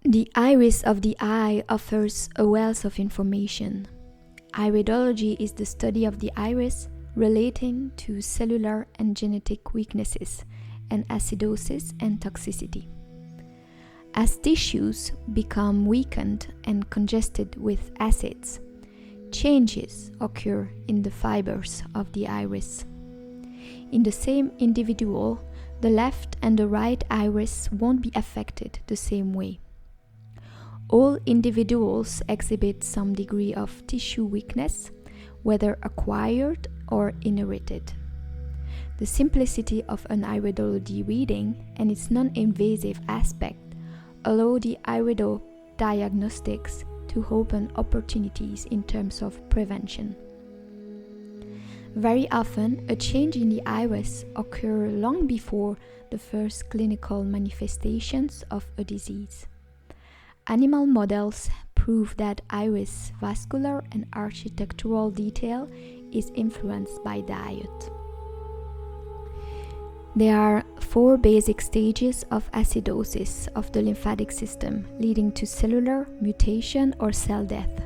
The iris of the eye offers a wealth of information. Iridology is the study of the iris relating to cellular and genetic weaknesses and acidosis and toxicity. As tissues become weakened and congested with acids, changes occur in the fibers of the iris. In the same individual, the left and the right iris won't be affected the same way. All individuals exhibit some degree of tissue weakness, whether acquired or inherited. The simplicity of an iridology reading and its non-invasive aspect allow the iridodiagnostics to open opportunities in terms of prevention. Very often, a change in the iris occurs long before the first clinical manifestations of a disease. Animal models prove that iris vascular and architectural detail is influenced by diet. There are 4 basic stages of acidosis of the lymphatic system, leading to cellular, mutation, or cell death: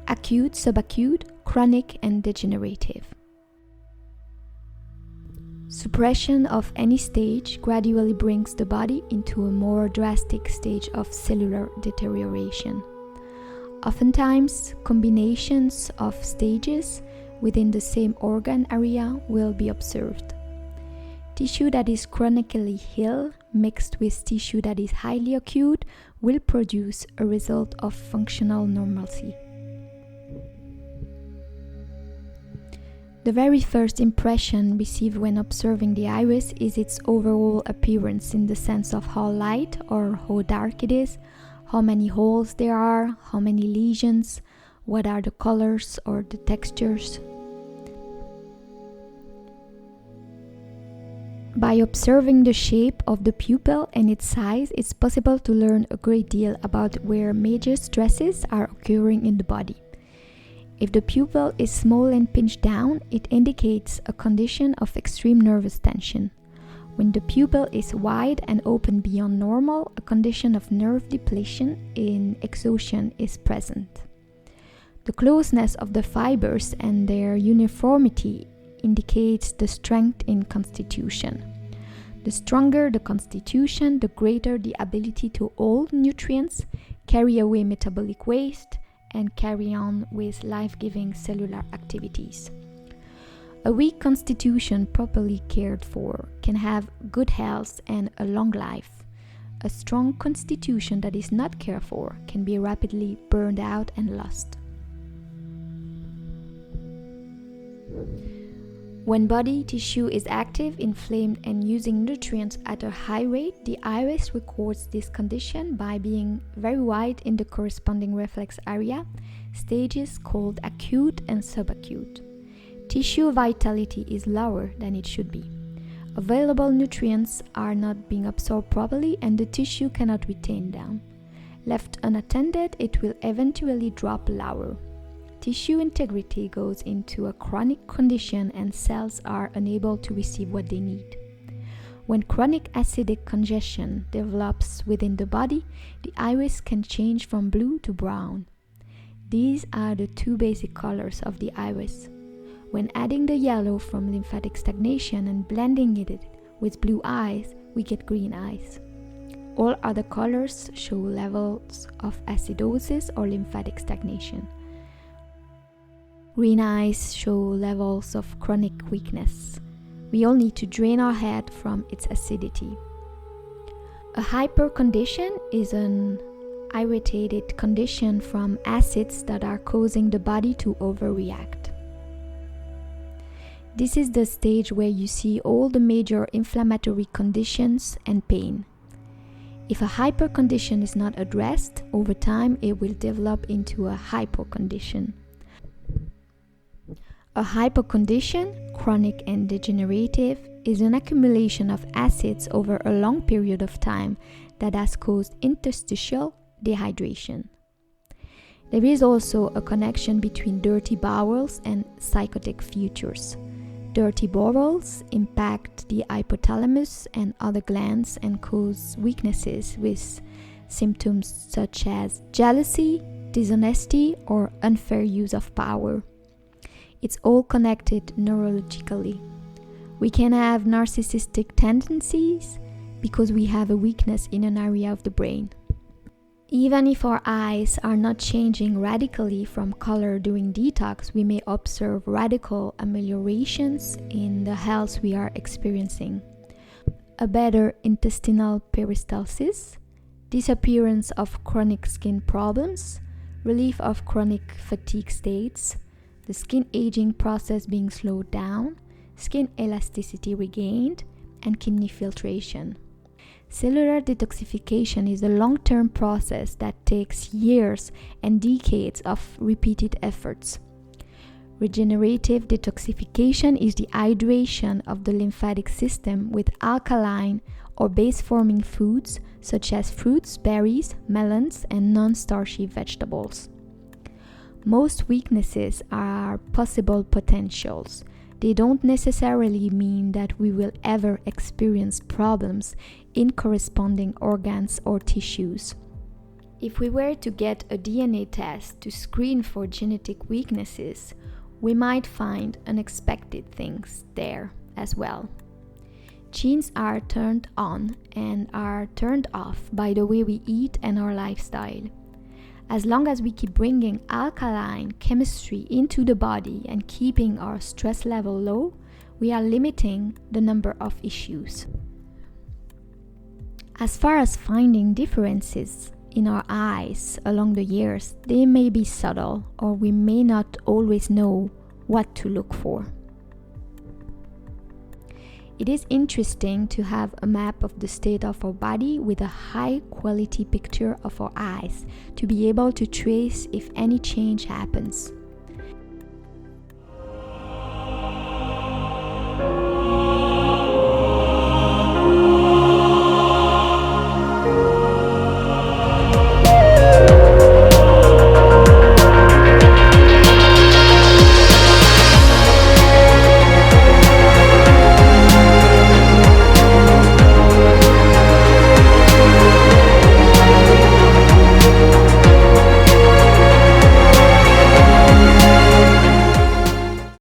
acute, subacute, chronic, and degenerative. Suppression of any stage gradually brings the body into a more drastic stage of cellular deterioration. Oftentimes, combinations of stages within the same organ area will be observed. Tissue that is chronically ill mixed with tissue that is highly acute will produce a result of functional normalcy. The very first impression received when observing the iris is its overall appearance, in the sense of how light or how dark it is, how many holes there are, how many lesions, what are the colors or the textures. By observing the shape of the pupil and its size, it's possible to learn a great deal about where major stresses are occurring in the body. If the pupil is small and pinched down, it indicates a condition of extreme nervous tension. When the pupil is wide and open beyond normal, a condition of nerve depletion in exhaustion is present. The closeness of the fibers and their uniformity indicates the strength in constitution. The stronger the constitution, the greater the ability to hold nutrients, carry away metabolic waste, and carry on with life-giving cellular activities. A weak constitution properly cared for can have good health and a long life. A strong constitution that is not cared for can be rapidly burned out and lost. When body tissue is active, inflamed, and using nutrients at a high rate, the iris records this condition by being very wide in the corresponding reflex area, stages called acute and subacute. Tissue vitality is lower than it should be. Available nutrients are not being absorbed properly and the tissue cannot retain them. Left unattended, it will eventually drop lower. Tissue integrity goes into a chronic condition and cells are unable to receive what they need. When chronic acidic congestion develops within the body, the iris can change from blue to brown. These are the 2 basic colors of the iris. When adding the yellow from lymphatic stagnation and blending it with blue eyes, we get green eyes. All other colors show levels of acidosis or lymphatic stagnation. Green eyes show levels of chronic weakness. We all need to drain our head from its acidity. A hypercondition is an irritated condition from acids that are causing the body to overreact. This is the stage where you see all the major inflammatory conditions and pain. If a hypercondition is not addressed, over time it will develop into a hypocondition. A hypocondition, chronic and degenerative, is an accumulation of acids over a long period of time that has caused interstitial dehydration. There is also a connection between dirty bowels and psychotic futures. Dirty bowels impact the hypothalamus and other glands and cause weaknesses with symptoms such as jealousy, dishonesty, or unfair use of power. It's all connected neurologically. We can have narcissistic tendencies because we have a weakness in an area of the brain. Even if our eyes are not changing radically from color during detox, we may observe radical ameliorations in the health we are experiencing. A better intestinal peristalsis, disappearance of chronic skin problems, relief of chronic fatigue states, the skin aging process being slowed down, skin elasticity regained, and kidney filtration. Cellular detoxification is a long-term process that takes years and decades of repeated efforts. Regenerative detoxification is the hydration of the lymphatic system with alkaline or base-forming foods such as fruits, berries, melons, and non-starchy vegetables. Most weaknesses are possible potentials. They don't necessarily mean that we will ever experience problems in corresponding organs or tissues. If we were to get a DNA test to screen for genetic weaknesses, we might find unexpected things there as well. Genes are turned on and are turned off by the way we eat and our lifestyle. As long as we keep bringing alkaline chemistry into the body and keeping our stress level low, we are limiting the number of issues. As far as finding differences in our eyes along the years, they may be subtle, or we may not always know what to look for. It is interesting to have a map of the state of our body with a high quality picture of our eyes to be able to trace if any change happens.